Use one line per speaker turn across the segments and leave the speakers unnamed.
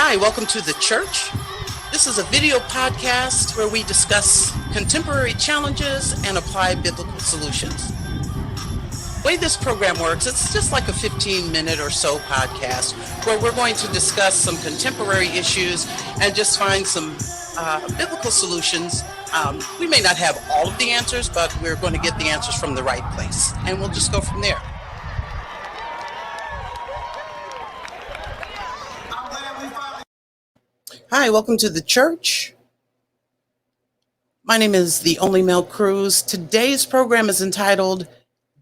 Hi, welcome to The Church. This is a video podcast where we discuss contemporary challenges and apply biblical solutions. The way this program works, it's just like a 15-minute or so podcast where we're going to discuss some contemporary issues and just find some biblical solutions. We may not have all of the answers, but we're going to get the answers from the right place, and we'll just go from there. Hi, welcome to The Church. My name is TheOnlyMelCruz. Today's program is entitled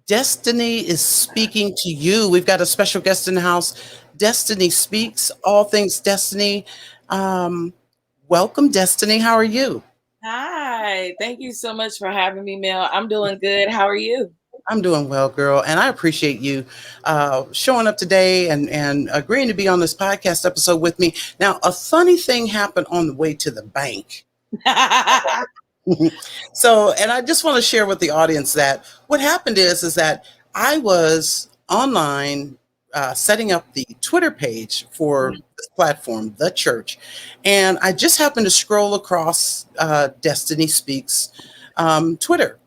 Destiney Is Speaking to You. We've got a special guest in the house, Destiney Speaks, all things Destiny. Welcome, Destiney. How are you?
Hi, thank you so much for having me, Mel. I'm doing good. How are you?
I'm doing well, girl, and I appreciate you showing up today and agreeing to be on this podcast episode with me. Now, a funny thing happened on the way to the bank. So, and I just want to share with the audience that what happened is that I was online setting up the Twitter page for this platform, The Church, and I just happened to scroll across Destiney Speaks Twitter.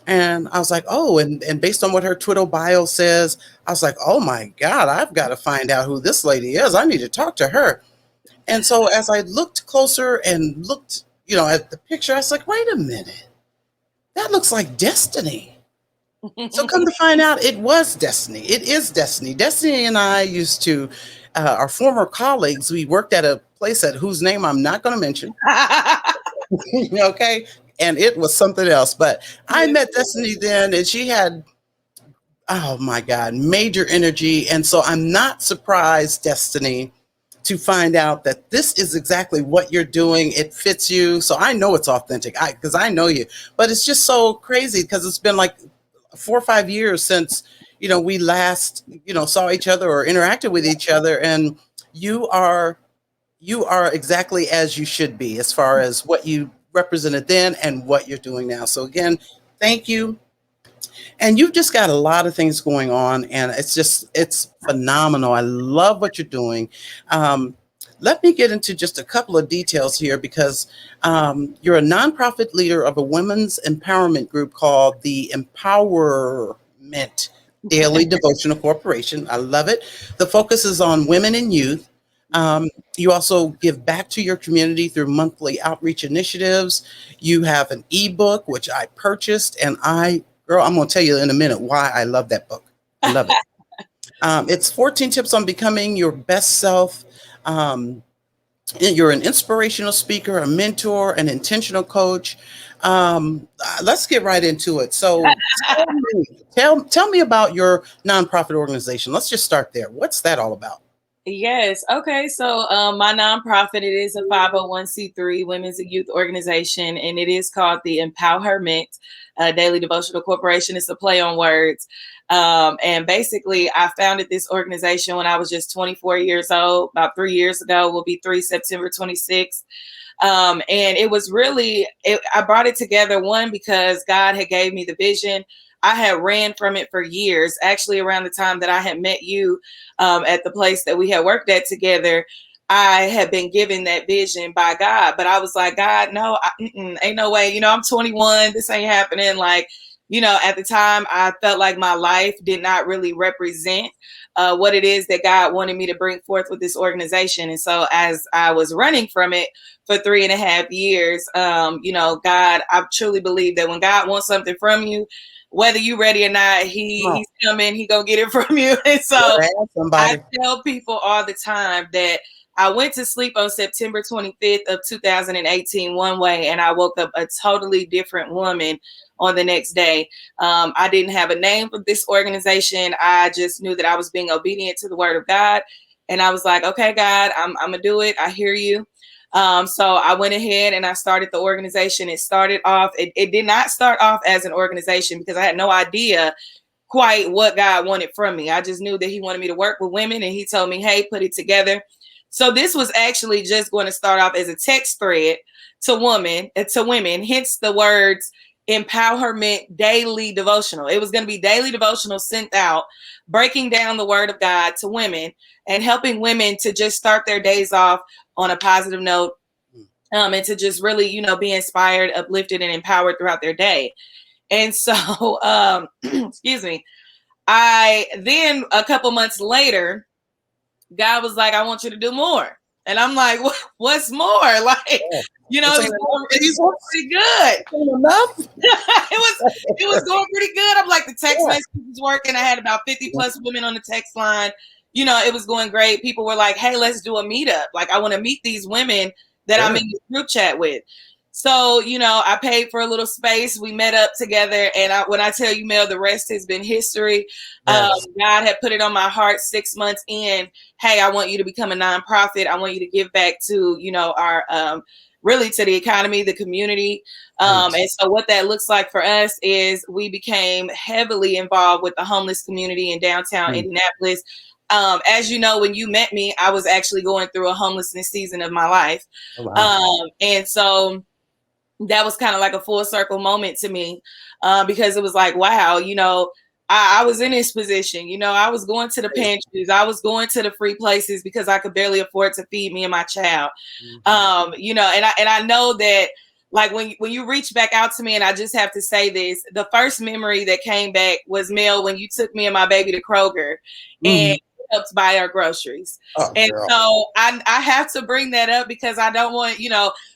And I was like, oh, and based on what her Twitter bio says, I was like, oh my God, I've got to find out who this lady is. I need to talk to her. And so as I looked closer and looked, at the picture, I was like, wait a minute, that looks like Destiney. So come to find out, it was Destiney. It is Destiney. Destiney and I used to, our former colleagues, we worked at a place whose name I'm not going to mention. Okay. And it was something else. But I met Destiney then, and she had, oh my God, major energy. And so I'm not surprised, Destiney, to find out that this is exactly what you're doing. It fits you. So I know it's authentic because I know you. But it's just so crazy because it's been like 4 or 5 years since, we last, saw each other or interacted with each other. And you are exactly as you should be as far as what you represented then and what you're doing now. So again, thank you. And you've just got a lot of things going on, and it's phenomenal. I love what you're doing. Let me get into just a couple of details here because you're a nonprofit leader of a women's empowerment group called the Empowerment Daily Devotional Corporation. I love it. The focus is on women and youth. You also give back to your community through monthly outreach initiatives. You have an ebook, which I purchased, and I'm going to tell you in a minute why I love that book. I love it. It's 14 tips on becoming your best self. You're an inspirational speaker, a mentor, an intentional coach. Let's get right into it. So tell me about your nonprofit organization. Let's just start there. What's that all about?
Yes. Okay. So my nonprofit, it is a 501c3 women's and youth organization, and it is called the Empowerment Daily Devotional Corporation. It's a play on words. And basically, I founded this organization when I was just 24 years old, about 3 years ago, will be 3 September 26th. And it was really, I brought it together, one, because God had gave me the vision. I had ran from it for years, actually around the time that I had met you at the place that we had worked at together. I had been given that vision by God, but I was like, God, no, ain't no way. I'm 21. This ain't happening. Like, at the time, I felt like my life did not really represent what it is that God wanted me to bring forth with this organization. And so as I was running from it for 3.5 years, God, I truly believe that when God wants something from you, whether you ready or not, he's coming, he gonna get it from you. And so I tell people all the time that I went to sleep on September 25th of 2018 one way, and I woke up a totally different woman on the next day. I didn't have a name for this organization. I just knew that I was being obedient to the word of God. And I was like, okay, God, I'm gonna do it. I hear you. So I went ahead and I started the organization. It started off, it did not start off as an organization because I had no idea quite what God wanted from me. I just knew that he wanted me to work with women, and he told me, hey, put it together. So this was actually just going to start off as a text thread to women, hence the words empowerment daily devotional. It was going to be daily devotional sent out, breaking down the word of God to women and helping women to just start their days off on a positive note, and to just really, be inspired, uplifted, and empowered throughout their day. And so, excuse me, I then a couple months later, God was like, I want you to do more. And I'm like, what's more? Like, it was going pretty good.
Enough?
it was going pretty good. I'm like, the text message was working. I had about 50 plus women on the text line. It was going great. People were like, hey, let's do a meetup. Like, I want to meet these women that I'm in this group chat with. So, I paid for a little space. We met up together. And when I tell you, Mel, the rest has been history. Yes. God had put it on my heart 6 months in. Hey, I want you to become a nonprofit. I want you to give back to, our really to the economy, the community. And so what that looks like for us is we became heavily involved with the homeless community in downtown Indianapolis. As you know, when you met me, I was actually going through a homelessness season of my life. Oh, wow. And so that was kind of like a full circle moment to me, because it was like, wow, I was in this position. I was going to the pantries. I was going to the free places because I could barely afford to feed me and my child. And I know that, like, when you reach back out to me, and I just have to say this, the first memory that came back was, Mel, when you took me and my baby to Kroger and helped buy our groceries. So I have to bring that up because I don't want,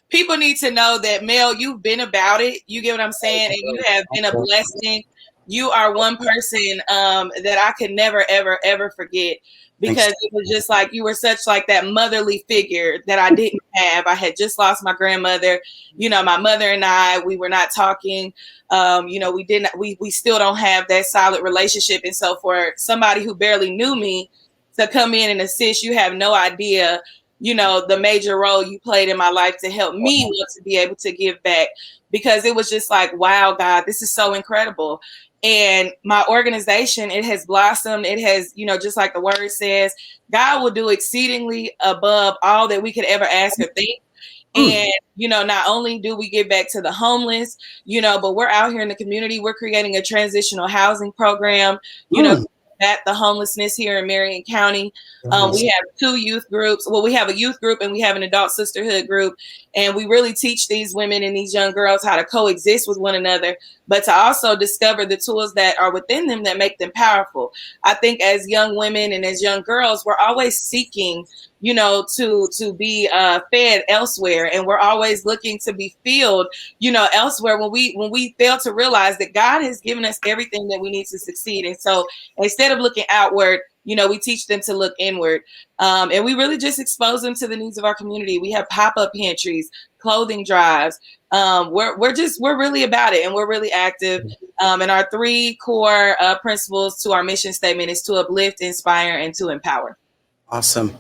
people need to know that, Mel, you've been about it. You get what I'm saying? And you have been a blessing. You are one person that I could never, ever, ever forget, because it was just like, you were such like that motherly figure that I didn't have. I had just lost my grandmother. My mother and I, we were not talking. We still don't have that solid relationship. And so for somebody who barely knew me to come in and assist, you have no idea, the major role you played in my life to help me want to be able to give back, because it was just like, wow, God, this is so incredible. And my organization, it has blossomed. It has, just like the word says, God will do exceedingly above all that we could ever ask or think. And, not only do we give back to the homeless, but we're out here in the community. We're creating a transitional housing program, at the homelessness here in Marion County. We have 2 youth groups. Well, we have a youth group and we have an adult sisterhood group. And we really teach these women and these young girls how to coexist with one another, but to also discover the tools that are within them that make them powerful. I think as young women and as young girls, we're always seeking, to be fed elsewhere. And we're always looking to be filled, elsewhere, when we fail to realize that God has given us everything that we need to succeed. And so instead of looking outward, we teach them to look inward. And we really just expose them to the needs of our community. We have pop-up pantries, clothing drives. We're really about it, and we're really active. And our 3 core principles to our mission statement is to uplift, inspire, and to empower.
Awesome.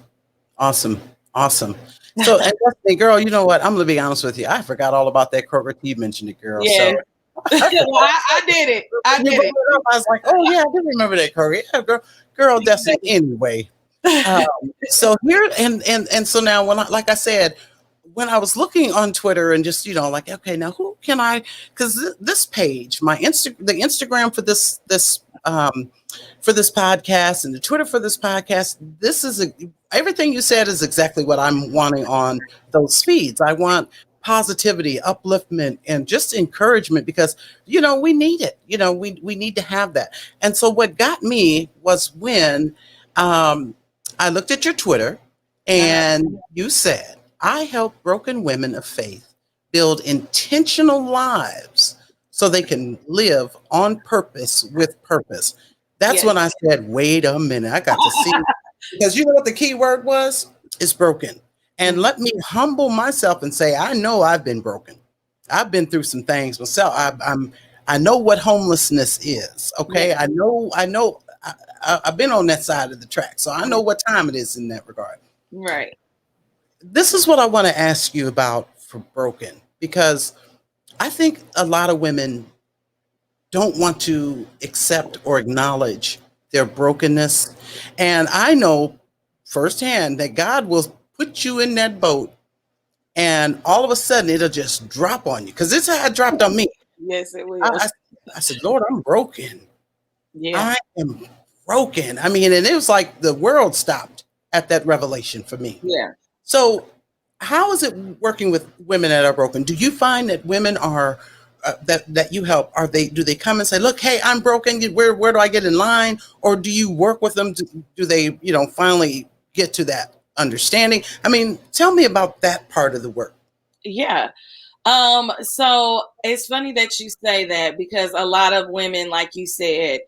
So, and Destiney, girl, you know what? I'm gonna be honest with you. I forgot all about that Kroger. You mentioned it, girl.
Yeah. So well, I did it. I
was like, oh yeah, I do remember that Kroger. Yeah, girl, Destiney. Anyway, so here and so now, when like I said, when I was looking on Twitter and just like, okay, now who can I? Because this page, the Instagram for this podcast and the Twitter for this podcast, everything you said is exactly what I'm wanting on those feeds. I want positivity, upliftment, and just encouragement, because we need it. We need to have that. And so what got me was when I looked at your Twitter and you said, I help broken women of faith build intentional lives so they can live on purpose with purpose. That's when I said, wait a minute, I got to see. Because you know what the key word was? It's broken. And let me humble myself and say, I know I've been broken. I've been through some things myself. I know what homelessness is. Okay. I know I've been on that side of the track. So I know what time it is in that regard.
Right.
This is what I want to ask you about for broken, because I think a lot of women don't want to accept or acknowledge their brokenness. And I know firsthand that God will put you in that boat and all of a sudden it'll just drop on you, because this is how it dropped on me.
Yes, it
I,
will.
I, I said, Lord, I'm broken.
Yeah.
I am broken. I mean, and it was like the world stopped at that revelation for me.
Yeah.
So, how is it working with women that are broken? Do you find that women are that you help? Do they come and say, "Look, hey, I'm broken. Where do I get in line?" Or do you work with them? Do they finally get to that understanding? I mean, tell me about that part of the work.
Yeah. So it's funny that you say that because a lot of women, like you said,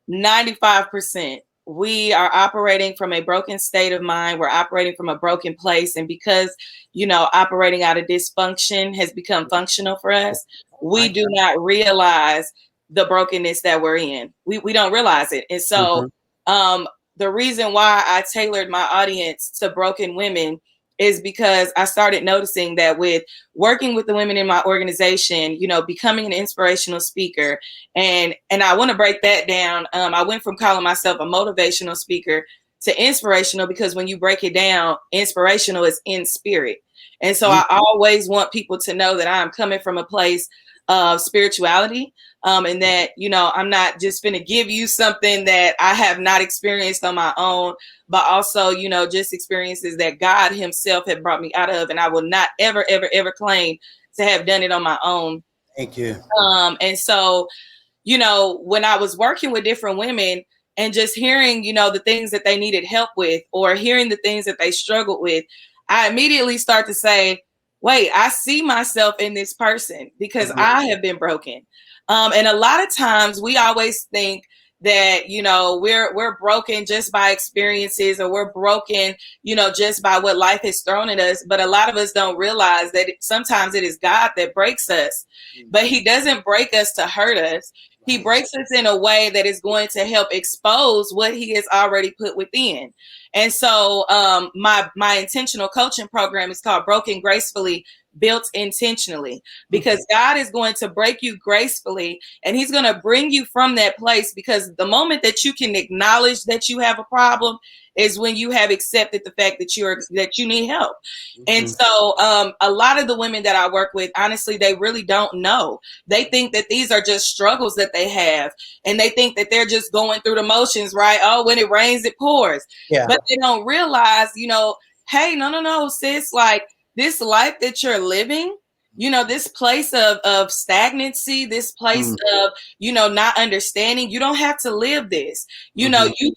95%, we are operating from a broken state of mind. We're operating from a broken place. And because, operating out of dysfunction has become functional for us, we do not realize the brokenness that we're in. We don't realize it. And so,
Mm-hmm.
the reason why I tailored my audience to broken women is because I started noticing that with working with the women in my organization, becoming an inspirational speaker, and I want to break that down. I went from calling myself a motivational speaker to inspirational because when you break it down, inspirational is in spirit. And so I always want people to know that I'm coming from a place of spirituality, and that, I'm not just going to give you something that I have not experienced on my own, but also, just experiences that God himself had brought me out of. And I will not ever, ever, ever claim to have done it on my own.
Thank you.
And so, when I was working with different women and just hearing, the things that they needed help with or hearing the things that they struggled with, I immediately start to say, wait, I see myself in this person because I have been broken. And a lot of times we always think that, we're broken just by experiences, or we're broken, just by what life has thrown at us. But a lot of us don't realize that sometimes it is God that breaks us, but he doesn't break us to hurt us. He breaks us in a way that is going to help expose what he has already put within. And so my intentional coaching program is called Broken Gracefully, Built Intentionally, because God is going to break you gracefully, and he's going to bring you from that place, because the moment that you can acknowledge that you have a problem is when you have accepted the fact that you need help. And so a lot of the women that I work with, honestly, they really don't know. They think that these are just struggles that they have, and they think that they're just going through the motions, right? Oh, when it rains, it pours.
Yeah.
But they don't realize, hey, no, sis, like this life that you're living, this place of stagnancy, this place of, not understanding, you don't have to live this. You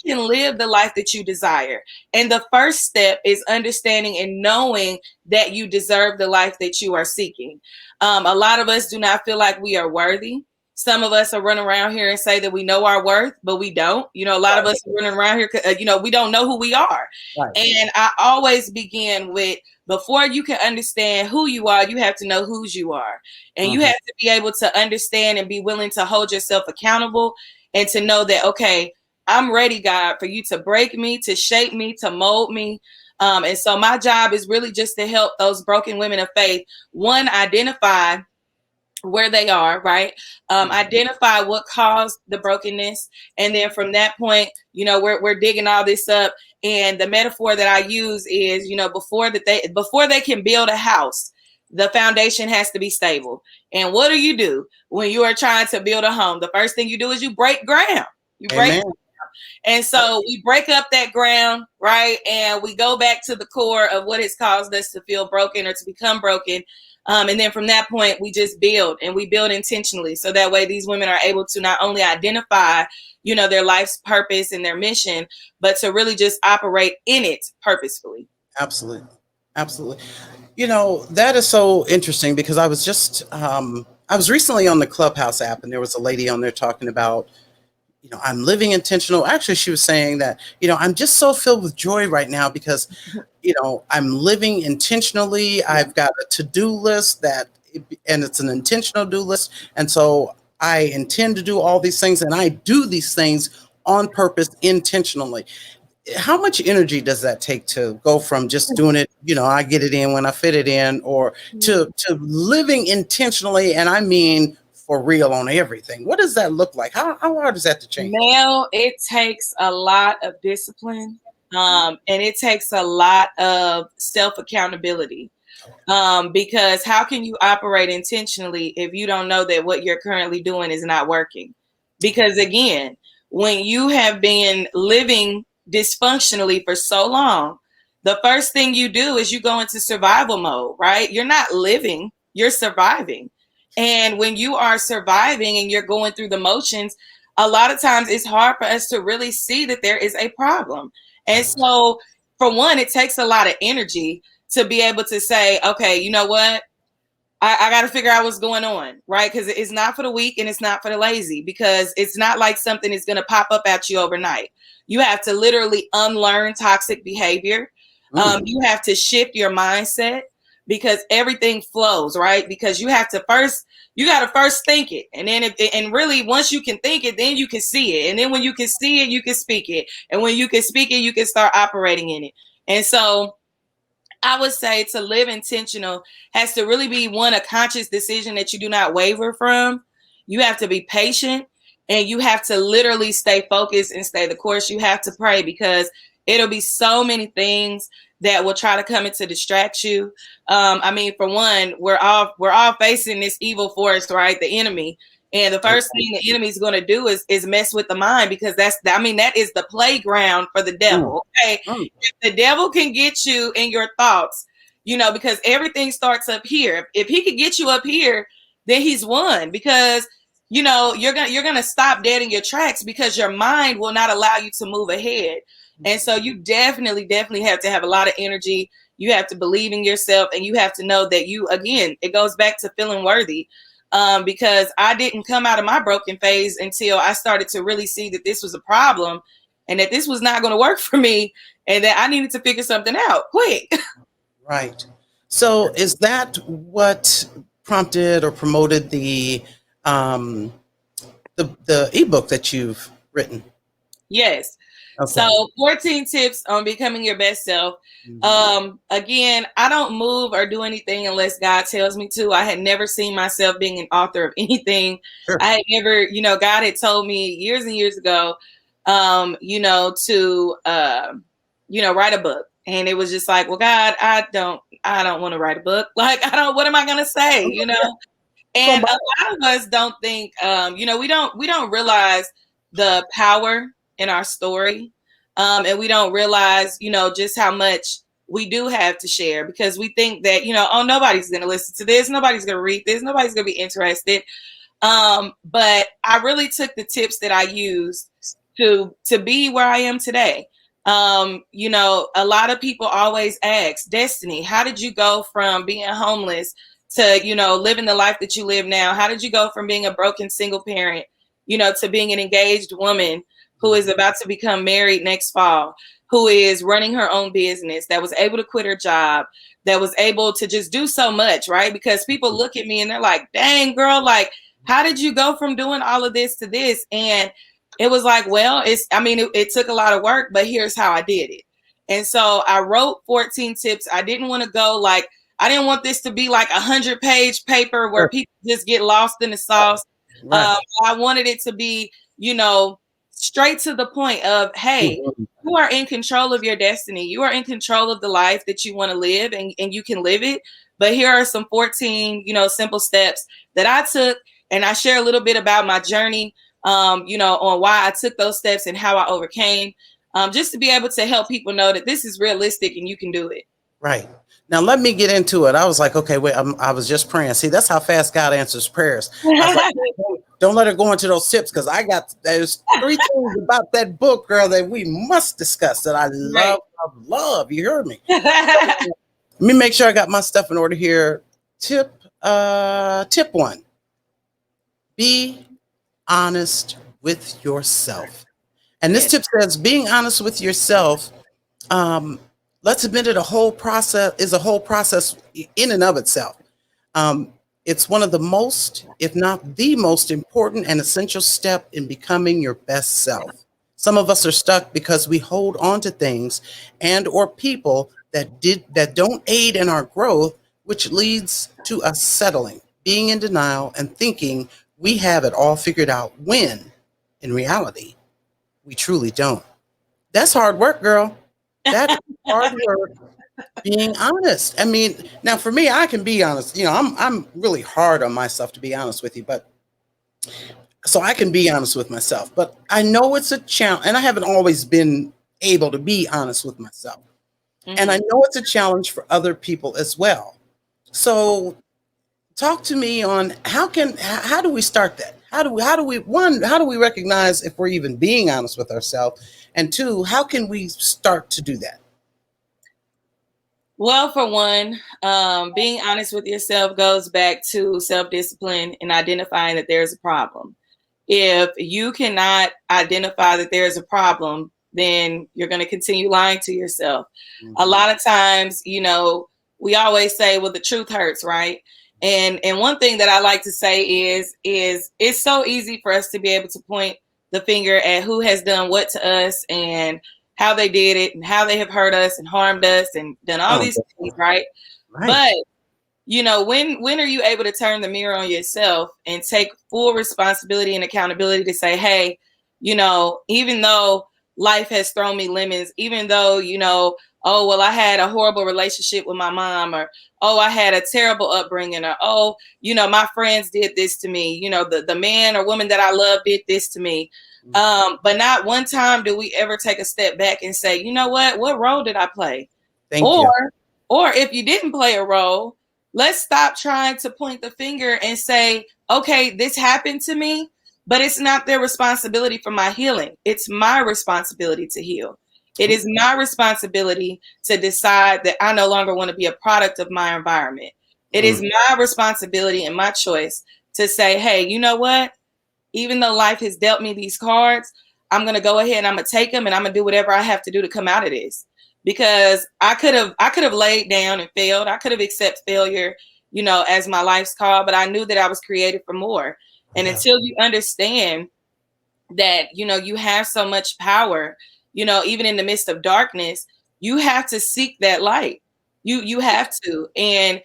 can live the life that you desire. And the first step is understanding and knowing that you deserve the life that you are seeking. A lot of us do not feel like we are worthy. Some of us are running around here and say that we know our worth, but we don't. A lot of us are running around here, we don't know who we are. Right. And I always begin with, before you can understand who you are, you have to know whose you are. And you have to be able to understand and be willing to hold yourself accountable, and to know that, okay, I'm ready, God, for you to break me, to shape me, to mold me. And so my job is really just to help those broken women of faith, one, identify where they are, right? Identify what caused the brokenness. And then from that point, we're digging all this up. And the metaphor that I use is, before they can build a house, the foundation has to be stable. And what do when you are trying to build a home? The first thing you do is you break ground. And so we break up that ground, right? And we go back to the core of what has caused us to feel broken or to become broken. And then from that point, we just build, and we build intentionally. So that way these women are able to not only identify, their life's purpose and their mission, but to really just operate in it purposefully.
Absolutely. Absolutely. That is so interesting, because I was recently on the Clubhouse app, and there was a lady on there talking about, I'm living intentional. Actually, she was saying that, I'm just so filled with joy right now because, I'm living intentionally. I've got a to-do list and it's an intentional do list. And so I intend to do all these things, and I do these things on purpose, intentionally. How much energy does that take to go from just doing it, I get it in when I fit it in, or to living intentionally, and I mean for real, on everything? What does that look like? How hard is that to change?
Now, it takes a lot of discipline, and it takes a lot of self-accountability. Because how can you operate intentionally if you don't know that what you're currently doing is not working? Because again, when you have been living dysfunctionally for so long, the first thing you do is you go into survival mode, right? You're not living, you're surviving. And when you are surviving and you're going through the motions, a lot of times it's hard for us to really see that there is a problem. And so, for one, it takes a lot of energy to be able to say, okay, you know what? I got to figure out what's going on, right? Because it's not for the weak and it's not for the lazy, because it's not like something is going to pop up at you overnight. You have to literally unlearn toxic behavior. You have to shift your mindset, because everything flows, right? Because you got to first think it. And then, and really, once you can think it, then you can see it. And then when you can see it, you can speak it. And when you can speak it, you can start operating in it. And so, I would say to live intentional has to really be a conscious decision that you do not waver from. You have to be patient, and you have to literally stay focused and stay the course. You have to pray, because it'll be so many things that will try to come in to distract you. I mean, for one, we're all facing this evil force, right? The enemy. And the first thing the enemy is going to do is mess with the mind, because that is the playground for the devil. Okay. If the devil can get you in your thoughts, because everything starts up here. If he could get you up here, then he's won, because you're gonna stop dead in your tracks, because your mind will not allow you to move ahead. And so you definitely have to have a lot of energy. You have to believe in yourself, and you have to know that it goes back to feeling worthy. Because I didn't come out of my broken phase until I started to really see that this was a problem, and that this was not going to work for me, and that I needed to figure something out quick.
Right. So is that what prompted or promoted the ebook that you've written?
Yes. Okay. So 14 tips on becoming your best self. Again, I don't move or do anything unless God tells me to. I had never seen myself being an author of anything. Sure. I had never, God had told me years and years ago, to, write a book. And it was just like, well, God, I don't want to write a book. Like, what am I going to say? And a lot of us don't think, we don't realize the power in our story. And we don't realize, just how much we do have to share, because we think that, nobody's going to listen to this. Nobody's going to read this. Nobody's going to be interested. But I really took the tips that I used to be where I am today. A lot of people always ask, Destiney, how did you go from being homeless to, living the life that you live now? How did you go from being a broken single parent, to being an engaged woman who is about to become married next fall, who is running her own business, that was able to quit her job, that was able to just do so much, right? Because people look at me and they're like, dang, girl, like, how did you go from doing all of this to this? And it was like, well, it took a lot of work, but here's how I did it. And so I wrote 14 tips. I didn't want this to be like 100-page paper where people just get lost in the sauce. Right. I wanted it to be, straight to the point of, hey, you are in control of your destiny. You are in control of the life that you want to live, and you can live it. But here are some 14, simple steps that I took. And I share a little bit about my journey, on why I took those steps and how I overcame, just to be able to help people know that this is realistic and you can do it.
Right. Now, let me get into it. I was like, okay, wait, I was just praying. See, that's how fast God answers prayers. I was like, don't let her go into those tips, because there's 3 things about that book, girl, that we must discuss that I love. You heard me. Let me make sure I got my stuff in order here. Tip 1, be honest with yourself. And this tip says being honest with yourself, let's admit it, a whole process in and of itself. It's one of the most, if not the most important and essential step in becoming your best self. Some of us are stuck because we hold on to things and or people that don't aid in our growth, which leads to us settling, being in denial, and thinking we have it all figured out, when in reality, we truly don't. That's hard work, girl. That's hard work. being honest. I mean, now for me, I can be honest. You know, I'm really hard on myself, to be honest with you, but so I can be honest with myself. But I know it's a challenge, and I haven't always been able to be honest with myself. And I know it's a challenge for other people as well. So talk to me on how do we start that? How do we recognize if we're even being honest with ourselves? And two, how can we start to do that?
Well, for one, being honest with yourself goes back to self-discipline and identifying that there's a problem. If you cannot identify that there's a problem, then you're going to continue lying to yourself. A lot of times, we always say, well, the truth hurts, right? And one thing that I like to say is it's so easy for us to be able to point the finger at who has done what to us and how they did it and how they have hurt us and harmed us and done all these things, right? But when are you able to turn the mirror on yourself and take full responsibility and accountability to say, hey, even though life has thrown me lemons, even though, oh, well, I had a horrible relationship with my mom, or, oh, I had a terrible upbringing, or, oh, my friends did this to me, the man or woman that I love did this to me. But not one time do we ever take a step back and say, you know what role did I play? Or if you didn't play a role, let's stop trying to point the finger and say, okay, this happened to me, but it's not their responsibility for my healing. It's my responsibility to heal. It is my responsibility to decide that I no longer want to be a product of my environment. It is my responsibility and my choice to say, hey, you know what? Even though life has dealt me these cards, I'm going to go ahead and I'm going to take them and I'm going to do whatever I have to do to come out of this. Because I could have laid down and failed. I could have accepted failure, as my life's call, but I knew that I was created for more. And until you understand that, you have so much power, even in the midst of darkness, you have to seek that light. You have to. And,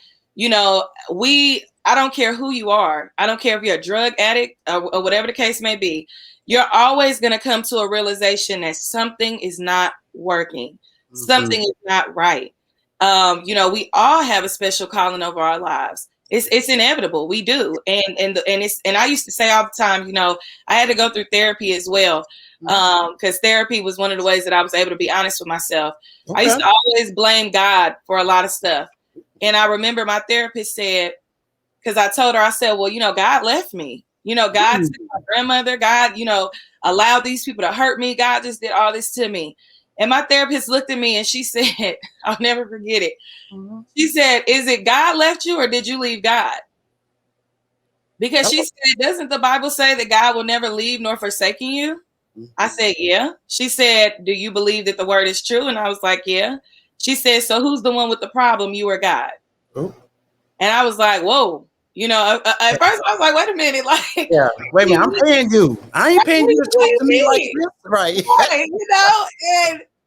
I don't care who you are. I don't care if you're a drug addict or whatever the case may be. You're always going to come to a realization that something is not working. Something is not right. We all have a special calling over our lives. It's inevitable. We do. And I used to say all the time, I had to go through therapy as well. Because therapy was one of the ways that I was able to be honest with myself. I used to always blame God for a lot of stuff. And I remember my therapist said, because I told her, I said, well, God left me. God took my grandmother. God, allowed these people to hurt me. God just did all this to me. And my therapist looked at me and she said, I'll never forget it. She said, is it God left you or did you leave God? Because she said, doesn't the Bible say that God will never leave nor forsaken you? I said, yeah. She said, do you believe that the word is true? And I was like, yeah. She said, so who's the one with the problem, you or God? And I was like, whoa. At first I was like, wait a minute.
Wait a minute, I'm paying you. I ain't paying you to talk to me like this, right?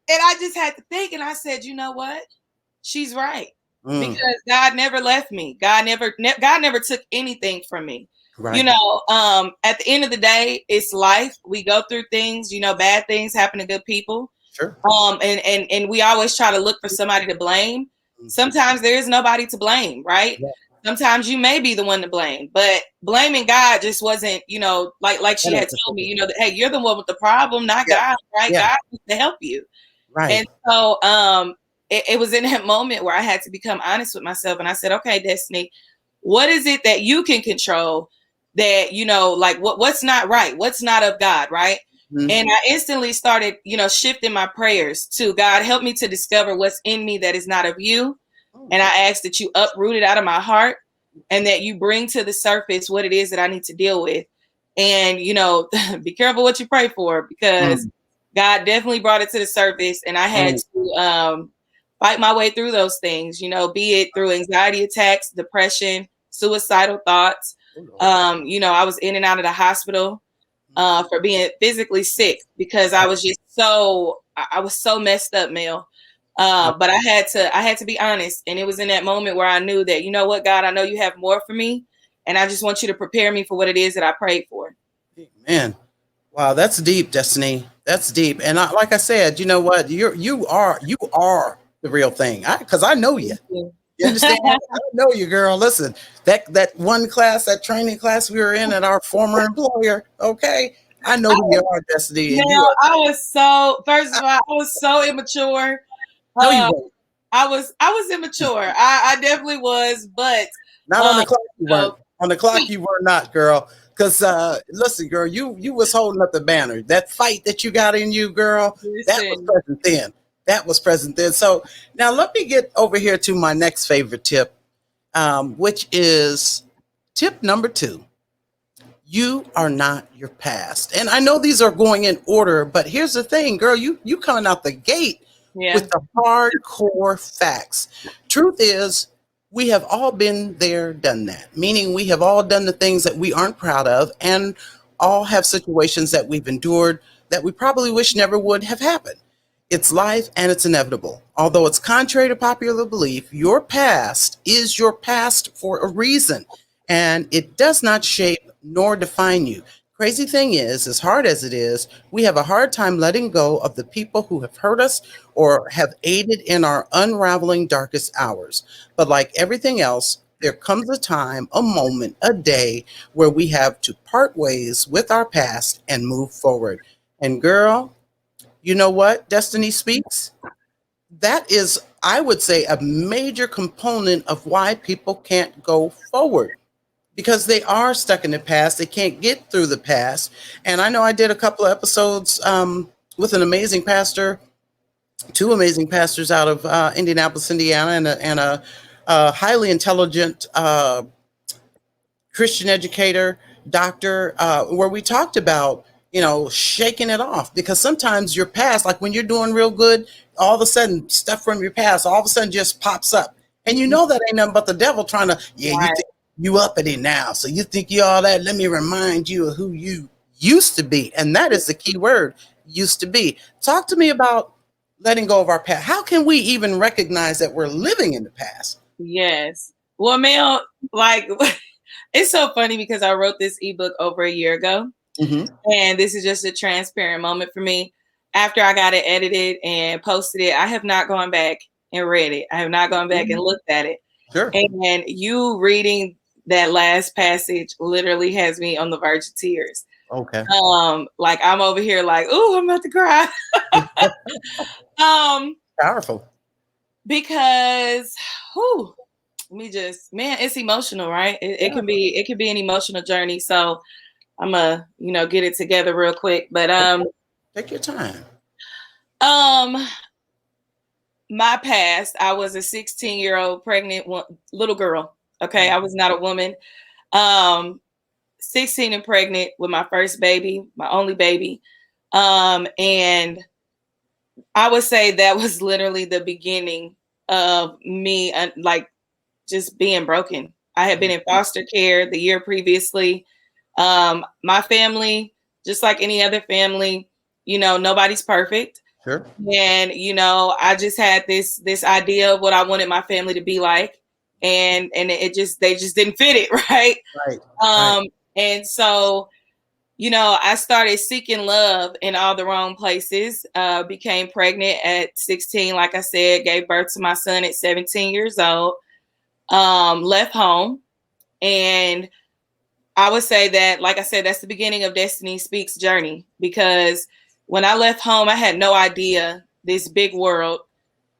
And I just had to think, and I said, you know what? She's right. Because God never left me. God never took anything from me. Right. At the end of the day, it's life. We go through things, bad things happen to good people.
Sure.
And we always try to look for somebody to blame. Sometimes there is nobody to blame, right? Yeah. Sometimes you may be the one to blame, but blaming God just wasn't, like she had told me, that, hey, you're the one with the problem, not God, right? God wants to help you. Right. And so it was in that moment where I had to become honest with myself. And I said, okay, Destiney, what is it that you can control that, what's not right? What's not of God, right? And I instantly started, shifting my prayers to God, help me to discover what's in me that is not of you. And I ask that you uproot it out of my heart and that you bring to the surface what it is that I need to deal with. And, be careful what you pray for, because God definitely brought it to the surface. And I had to fight my way through those things, be it through anxiety attacks, depression, suicidal thoughts. I was in and out of the hospital for being physically sick because I was just so messed up, Mel. But I had to be honest. And it was in that moment where I knew that, you know what, God, I know you have more for me. And I just want you to prepare me for what it is that I prayed for.
Man, wow, that's deep, Destiney. That's deep. And like I said, you know what, you are the real thing. Because I know you. You understand? I know you, girl. Listen, that one class, that training class we were in at our former employer, okay? I know who you are, Destiny. And you
Now,
are.
I was so, first of all, I was so immature.
No, you weren't.
I was immature. I definitely was, but
Not on the clock, you
so,
weren't. On the clock, you were not, girl. Because listen, girl, you was holding up the banner. That fight that you got in you, girl, that was
listen,
present then. That was present then. So now let me get over here to my next favorite tip, which is tip number 2. You are not your past. And I know these are going in order, but here's the thing, girl, you coming out the gate
yeah,
with the hardcore facts. Truth is, we have all been there, done that, meaning we have all done the things that we aren't proud of and all have situations that we've endured that we probably wish never would have happened. It's life and it's inevitable. Although it's contrary to popular belief, your past is your past for a reason, and it does not shape nor define you. Crazy thing is, as hard as it is, we have a hard time letting go of the people who have hurt us or have aided in our unraveling darkest hours. But like everything else, there comes a time, a moment, a day where we have to part ways with our past and move forward. And girl, you know what? Destiny Speaks. That is, I would say, a major component of why people can't go forward because they are stuck in the past. They can't get through the past. And I know I did a couple of episodes with an amazing pastor, 2 amazing pastors out of Indianapolis, Indiana, and a highly intelligent Christian educator, doctor, where we talked about, shaking it off because sometimes your past, like when you're doing real good, all of a sudden stuff from your past all of a sudden just pops up. And you know that ain't nothing but the devil trying to, you
right.
think you uppity now. So you think you all that. Let me remind you of who you used to be. And that is the key word, used to be. Talk to me about letting go of our past. How can we even recognize that we're living in the past?
Yes. Well, Mel, like, it's so funny because I wrote this ebook over a year ago.
Mm-hmm.
And this is just a transparent moment for me. After I got it edited and posted it, I have not gone back and read it. I have not gone back and looked at it.
Sure.
And you reading that last passage literally has me on the verge of tears.
Okay.
Like I'm over here like, ooh, I'm about to cry.
Powerful.
Because it's emotional, right? It can be an emotional journey. So I'm gonna, get it together real quick. But
take your time.
My past, I was a 16-year-old pregnant little girl. Okay, I was not a woman. 16 and pregnant with my first baby, my only baby. And I would say that was literally the beginning of me, like just being broken. I had been in foster care the year previously. My family, just like any other family, nobody's perfect.
Sure.
And, I just had this idea of what I wanted my family to be like. And they just didn't fit it. Right.
Right.
And so, I started seeking love in all the wrong places, became pregnant at 16. Like I said, gave birth to my son at 17 years old, left home. And I would say that, like I said, that's the beginning of Destiney Speaks journey, because when I left home, I had no idea this big world.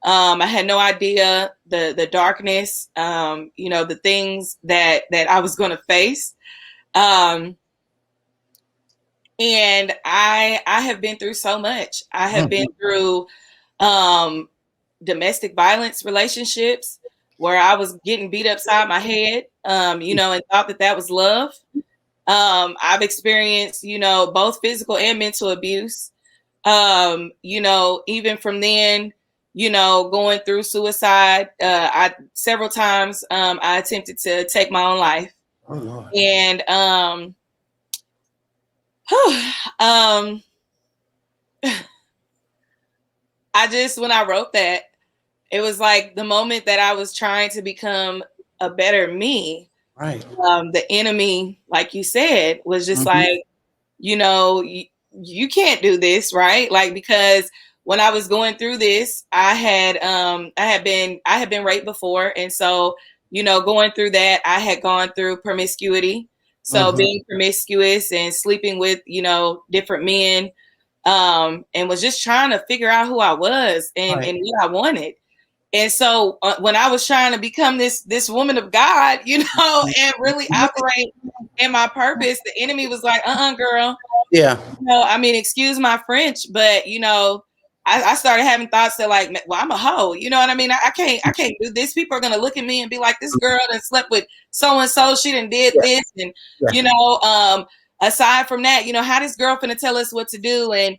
I had no idea the darkness, the things that I was going to face. And I have been through so much. I have been through domestic violence relationships where I was getting beat upside my head, and thought that was love. I've experienced, both physical and mental abuse. Even from then, going through suicide. Several times I attempted to take my own life.
Oh Lord.
And when I wrote that, it was like the moment that I was trying to become a better me.
Right.
The enemy, like you said, was just like, you can't do this, right? Like, because when I was going through this, I had been raped before, and so going through that, I had gone through promiscuity. So being promiscuous and sleeping with different men, and was just trying to figure out who I was and what I wanted. And so when I was trying to become this woman of God, and really operate in my purpose, the enemy was like, girl.
Yeah.
I mean, excuse my French, but I started having thoughts that like, well, I'm a hoe. You know what I mean? I can't do this. People are gonna look at me and be like, this girl that slept with so and so, she done did this, and aside from that, how this girl finna tell us what to do, and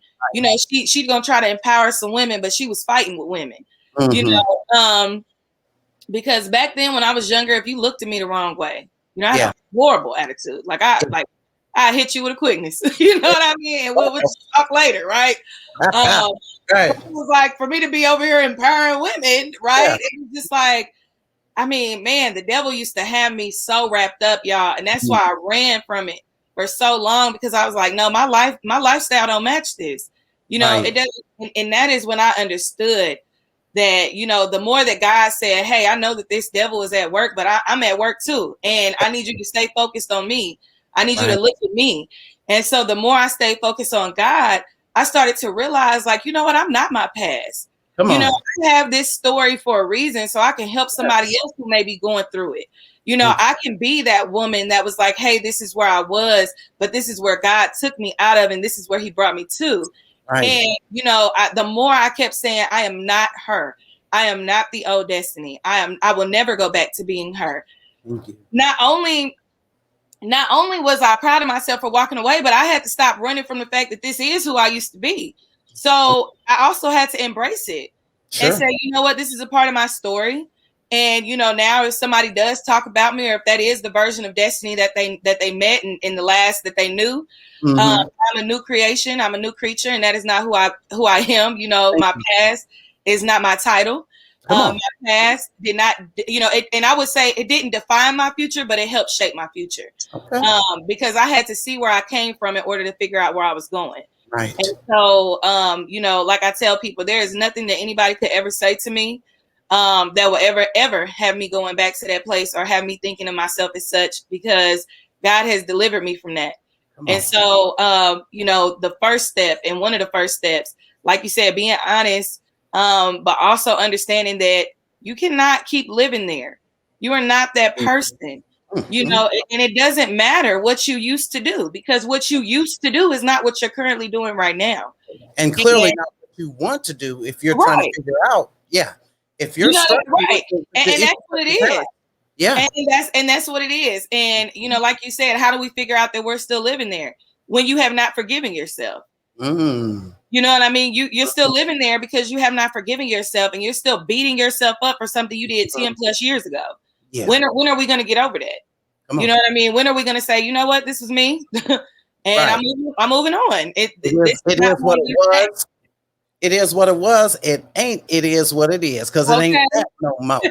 she's gonna try to empower some women, but she was fighting with women. Because back then when I was younger, if you looked at me the wrong way, I had a horrible attitude. Like I hit you with a quickness. You know what I mean? And we'll talk later, right? It was like for me to be over here empowering women, right? Yeah. It was just like, I mean, man, the devil used to have me so wrapped up, y'all. And that's why I ran from it for so long, because I was like, no, my lifestyle don't match this. It doesn't. And that is when I understood that, the more that God said, hey, I know that this devil is at work, but I'm at work too. And I need you to stay focused on me. I need you to look at me. And so the more I stay focused on God, I started to realize, like, you know what? I'm not my past. I have this story for a reason, so I can help somebody else who may be going through it. I can be that woman that was like, hey, this is where I was, but this is where God took me out of, and this is where he brought me to. And, the more I kept saying, I am not her. I am not the old Destiney. I will never go back to being her. Not only was I proud of myself for walking away, but I had to stop running from the fact that this is who I used to be. So I also had to embrace it and say, you know what, this is a part of my story. And, now if somebody does talk about me, or if that is the version of Destiney that they met in the last that they knew, I'm a new creation. I'm a new creature. And that is not who I am. My past is not my title. My past did not, and I would say it didn't define my future, but it helped shape my future. Because I had to see where I came from in order to figure out where I was going. Right. And so, like I tell people, there is nothing that anybody could ever say to me that will ever have me going back to that place or have me thinking of myself as such, because God has delivered me from that. And so, the first step, and one of the first steps, like you said, being honest, but also understanding that you cannot keep living there. You are not that person, and it doesn't matter what you used to do, because what you used to do is not what you're currently doing right now.
And clearly not what you want to do if you're trying to figure out. Yeah. If you're
right. And that's what it is. Yeah. And that's what it is. And, like you said, how do we figure out that we're still living there when you have not forgiven yourself? You know what I mean? You're still living there because you have not forgiven yourself, and you're still beating yourself up for something you did 10 plus years ago. Yeah. When are we going to get over that? You know what I mean? When are we going to say, you know what, this is me, and I'm moving on. It is
what it was. It is what it was. It ain't. It is what it is, because it ain't that no more.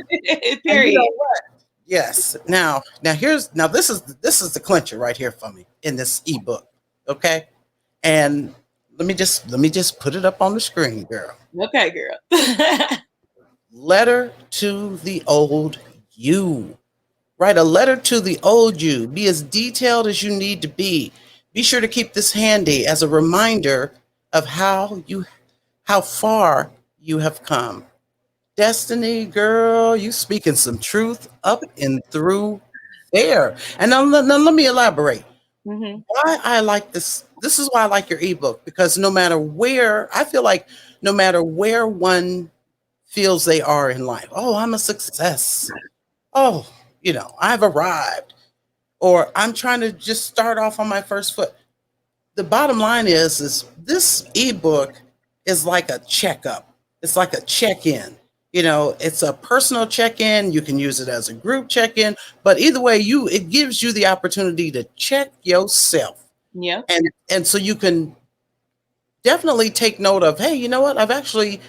Period.
You know what? Yes. Now this is the clincher right here for me in this ebook. Okay. And let me just put it up on the screen, girl.
Okay, girl.
Letter to the old you. Write a letter to the old you. Be as detailed as you need to be. Be sure to keep this handy as a reminder of how far you have come. Destiney, girl, you speaking some truth up and through there. And now let me elaborate. Why I like this. This is why I like your ebook, because no matter where one feels they are in life, oh, I'm a success. Oh, I've arrived, or I'm trying to just start off on my first foot. The bottom line is this ebook is like a checkup. It's like a check-in. It's a personal check-in. You can use it as a group check-in, but either way, it gives you the opportunity to check yourself.
Yeah.
And so you can definitely take note of, hey, you know what? I've actually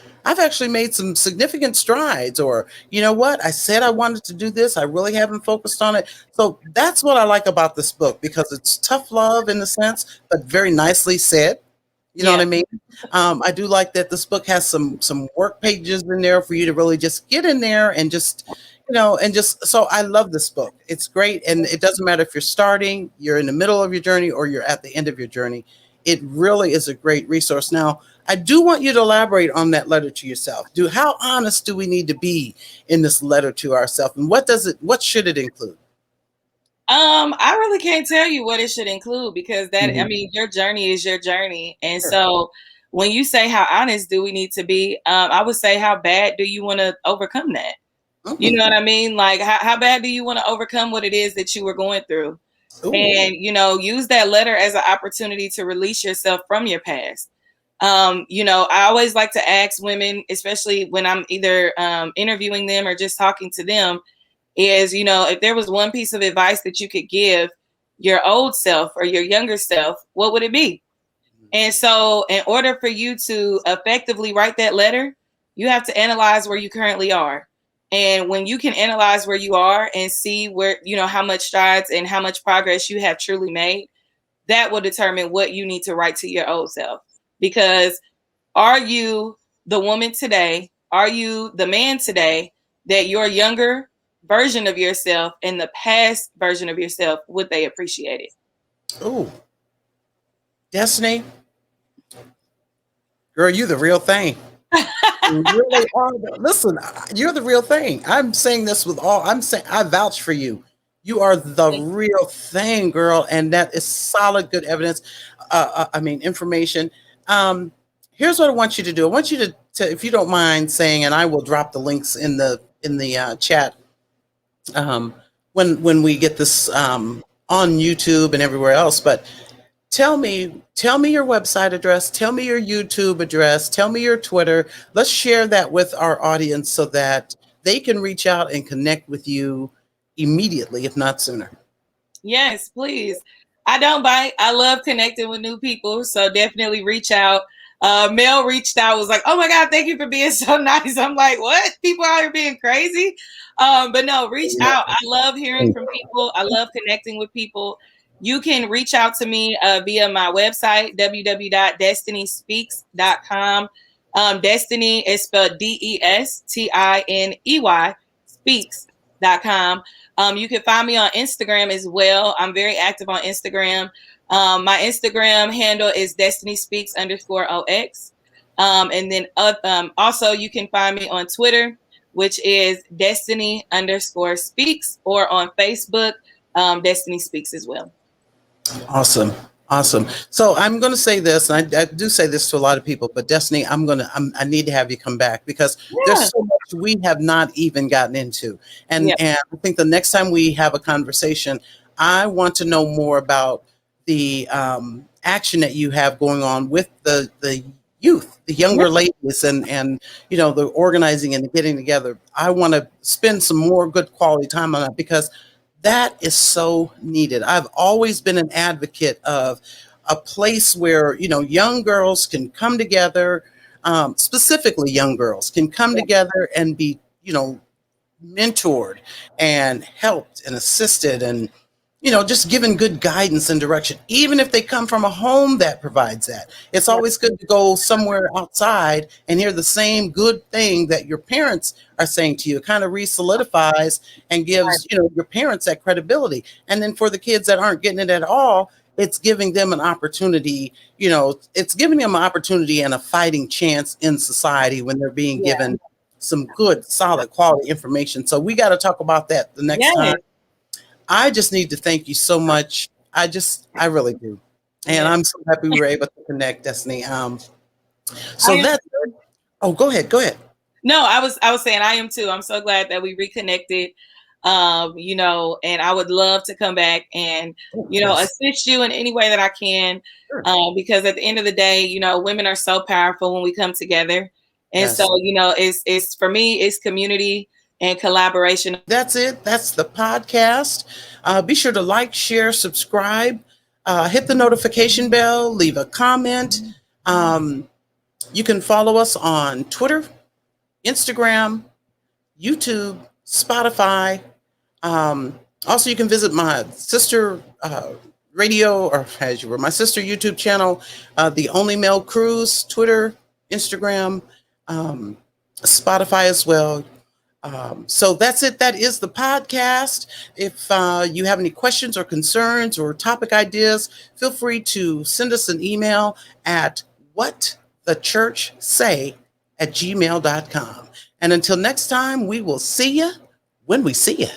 made some significant strides, or you know what? I said I wanted to do this. I really haven't focused on it. So that's what I like about this book, because it's tough love in a sense, but very nicely said. You know what I mean? I do like that this book has some work pages in there for you to really just get in there and just, and just, so I love this book. It's great. And it doesn't matter if you're starting, you're in the middle of your journey, or you're at the end of your journey. It really is a great resource. Now, I do want you to elaborate on that letter to yourself. How honest do we need to be in this letter to ourselves? And what should it include?
I really can't tell you what it should include, because I mean, your journey is your journey. And so when you say how honest do we need to be, I would say, how bad do you want to overcome that? You know what I mean? Like, how bad do you want to overcome what it is that you were going through? Ooh. And, use that letter as an opportunity to release yourself from your past. I always like to ask women, especially when I'm either interviewing them or just talking to them, is, if there was one piece of advice that you could give your old self or your younger self, what would it be? And so in order for you to effectively write that letter, you have to analyze where you currently are. And when you can analyze where you are and see where, how much strides and how much progress you have truly made, that will determine what you need to write to your old self. Because are you the woman today? Are you the man today that your younger version of yourself and the past version of yourself, would they appreciate it?
Oh, Destiney, girl, you the real thing. You really are. Listen, you're the real thing. I'm saying this with I vouch for you. You are the real thing, girl. And that is solid, good evidence. Information. Here's what I want you to do. I want you to, if you don't mind saying, and I will drop the links in the chat when we get this on YouTube and everywhere else. But tell me your website address, tell me your YouTube address, tell me your Twitter. Let's share that with our audience so that they can reach out and connect with you immediately, if not sooner.
Yes, please. I don't bite. I love connecting with new people. So definitely reach out. Mel reached out, was like, "Oh my God, thank you for being so nice." I'm like, what? People out here being crazy? But no, reach out. I love hearing from people. I love connecting with people. You can reach out to me via my website, www.destineyspeaks.com. Destiney is spelled DESTINEY, speaks.com. You can find me on Instagram as well. I'm very active on Instagram. My Instagram handle is Destiney Speaks _OX. And then also you can find me on Twitter, which is Destiney _Speaks, or on Facebook, Destiney Speaks as well.
Awesome. So I'm going to say this, and I do say this to a lot of people, but Destiney, I need to have you come back, because there's so much we have not even gotten into. And I think the next time we have a conversation, I want to know more about the action that you have going on with the youth, the younger ladies, and the organizing and the getting together. I want to spend some more good quality time on that, because that is so needed. I've always been an advocate of a place where, young girls can come together, specifically young girls can come together and be, mentored and helped and assisted and, just given good guidance and direction, even if they come from a home that provides that. It's always good to go somewhere outside and hear the same good thing that your parents are saying to you. It kind of re-solidifies and gives, your parents that credibility. And then for the kids that aren't getting it at all, it's giving them an opportunity, it's giving them an opportunity and a fighting chance in society when they're being given some good, solid, quality information. So we got to talk about that the next time. I just need to thank you so much. I really do. And I'm so happy we were able to connect, Destiney. Go ahead.
No, I was saying I am too. I'm so glad that we reconnected. And I would love to come back and, assist you in any way that I can. Because at the end of the day, women are so powerful when we come together. And so, it's for me, it's community and collaboration.
That's it. That's the podcast. Be sure to like, share, subscribe, hit the notification bell, leave a comment. You can follow us on Twitter, Instagram, YouTube, Spotify. Also, you can visit my sister radio, or as you were, my sister YouTube channel, TheOnlyMelCruz, Twitter, Instagram, Spotify as well. So that's it. That is the podcast. If you have any questions or concerns or topic ideas, feel free to send us an email at whatthechurchsay@gmail.com. And until next time, we will see you when we see you.